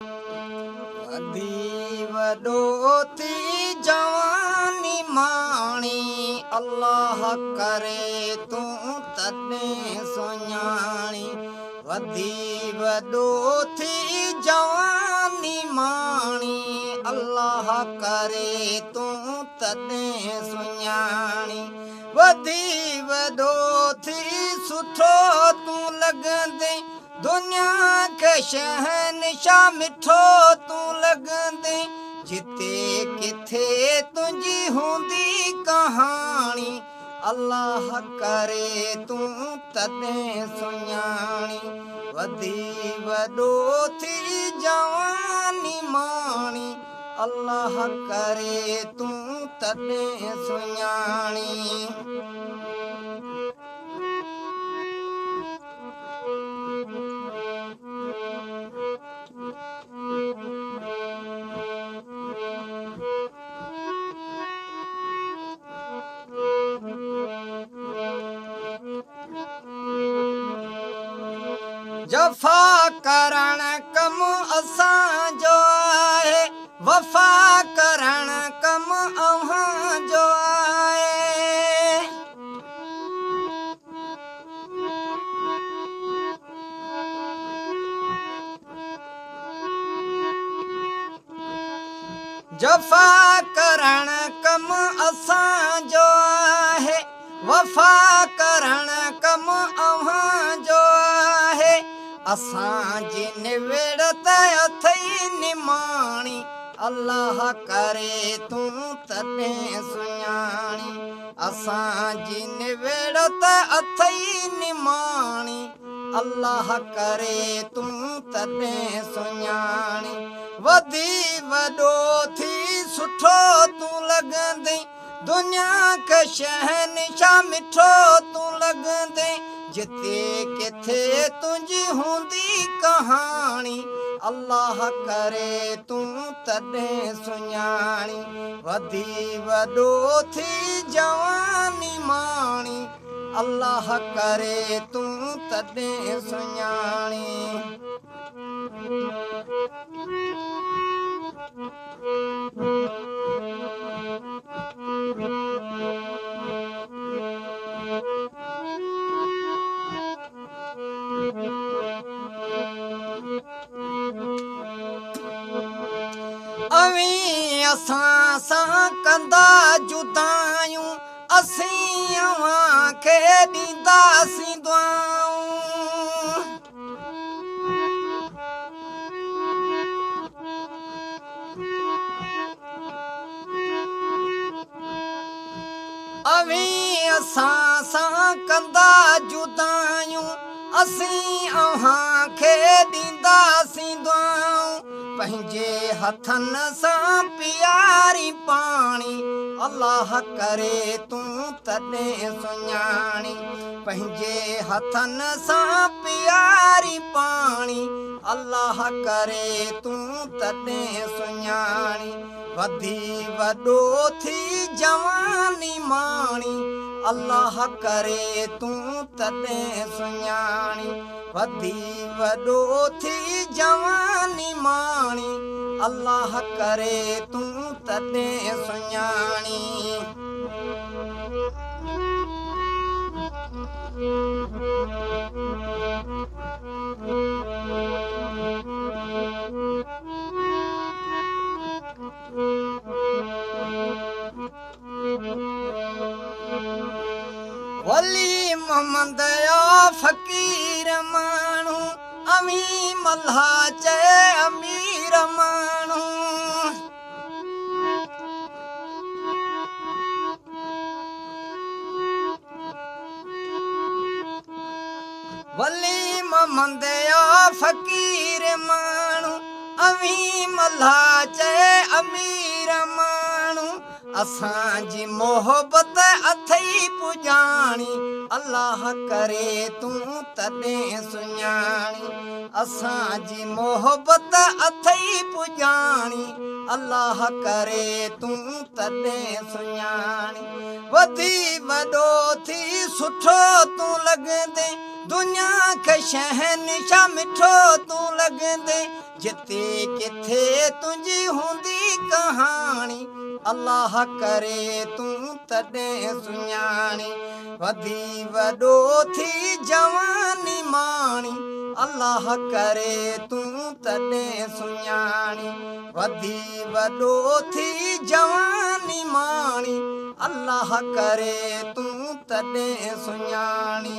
वधी वॾो थी जवानी माणी अल्लाह करे तूं तॾहिं सुञाणी वधी वॾो थी जवानी माणी अल्लाह करे तूं तॾहिं सुञाणी वधी वॾो थी सुठो तूं लॻंदे दुनिया खे शहनशाह मिठो तूं लॻंदे जिते किथे तुंहिंजी हूंदी कहाणी अल्लाह करे तूं तॾहिं सुञाणी वधी वॾो थी जवानी माणी अल्लाह करे तूं तॾहिं सुञाणी जफ़ा करण कम असांजो आहे वफ़ा करण कम अव्हांजो आहे जफ़ा करण कम असांजो आहे वफ़ा करण कम अव्हांजो आहे असांजी निवेड़त अथई निमाणी अल्लाह करे तूं तॾहिं सुञाणी असांजी निवेड़त अथई निमाणी अल्लाह करे तूं तॾहिं सुञाणी वधी वॾो थी सुठो तूं लॻंदे दुनिया खे शहनशाह मिठो तूं लॻंदे जिते किथे तुंहिंजी हूंदी कहाणी अल्लाह करे तूं तॾहिं सुञाणी वधी वॾो थी जवानी माणी अल्लाह करे तूं तॾहिं सुञाणी अवी असां सां कंदा जुदायूं असीं अव्हां खे ॾींदासीं दुआऊं अवी असां सां कंदा जुदायूं असीं अव्हां खे ॾींदासीं दुआऊं पंहिंजे हथनि सां पीआरी पाणी अल्लाह करे तूं तॾहिं सुञाणी पंहिंजे हथनि सां पीआरी पाणी अल्लाह करे तूं तॾहिं सुञाणी वधी वॾो थी जवानी माणी अल्लाह करे तूं तॾहिं सुञाणी वधी वॾो थी जवानी माणी अल्लाह करे तूं तॾहिं सुञाणी वली मोहम्मद या फ़क़ीर माण्हू अमी मल्हा चए अमीर माण्हू वली मोहम्मद या फ़क़ीर माण्हू अमी मल्हा चए अमीर माण्हू असांजी मोहबत अथई पुॼाणी अल्लाह करे तूं तॾहिं सुञाणी असांजी मोहबत अथई पुॼाणी अल्लाह करे तूं तॾहिं सुञाणी वधी वॾो थी सुठो तूं लॻंदे दुनिया खे शहनिशा मिठो तूं लॻंदे जिते किथे तुंहिंजी हूंदी कहाणी अल्लाह करे तूं तॾहिं सुञाणी वधी वॾो थी जवानी माणी अल्लाह करे तूं तॾहिं सुञाणी वधी वॾो थी जवानी माणी अल्लाह करे तूं तॾहिं सुञाणी